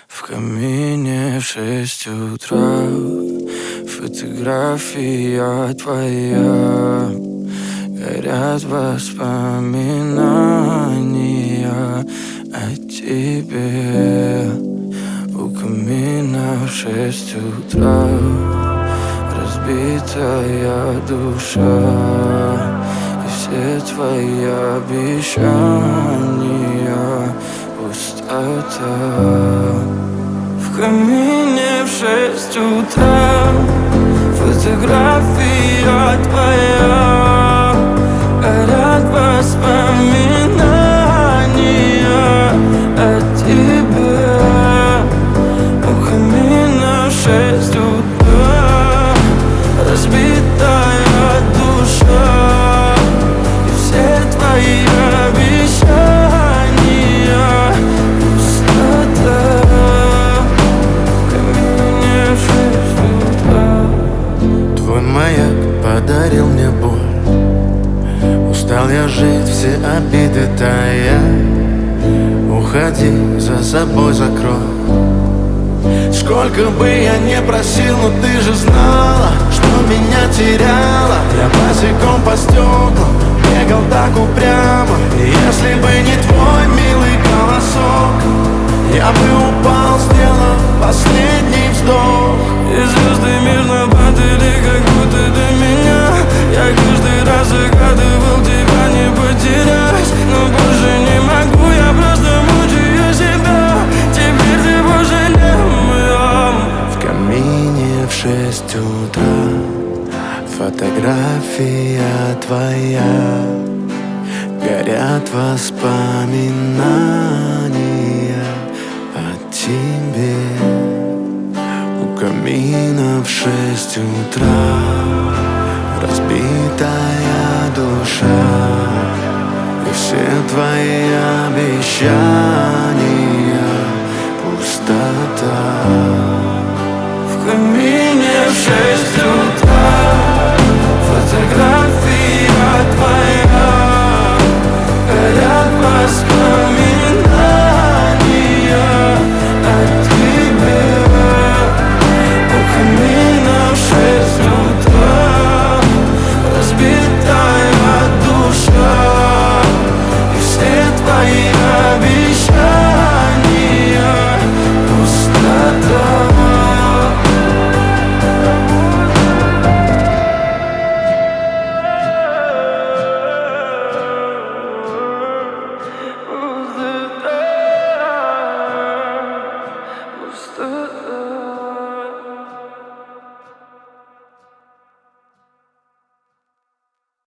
В камине в 6 утра фотография твоя. Горят воспоминания о тебе. У камина в 6 утра разбитая душа. И все твои обещания пустота. В камине в 6 утра фотография твоя. Горят воспоминания о тебе. У камина в 6 утра разбитая душа. И все твои обещания пустота. В камине в 6 утра. Твой маяк подарил мне боль. Устал я жить, все обиды тая. Уходи, за собой закрой. Сколько бы я не просил, но ты же знала, что меня теряла. Я босиком по стеклам бегал так упрямо. И если бы не твой милый голосок, я бы упал, сделав последний вздох. И звезды мирно падали, как будто до меня. Я каждый раз загадывал тебя не потерять, но больше не могу, я просто мучаю себя. Теперь ты пожалей моем. В камине в 6 утра фотография твоя. Горят воспоминания о тебе. У камина в 6 утра разбитая душа. И все твои обещания пустота. В камине в 6 утра фотография твоя. Горят воспоминания о тебе. У камина в 6 утра разбитая душа. И все твои обещания пустота. Пустота.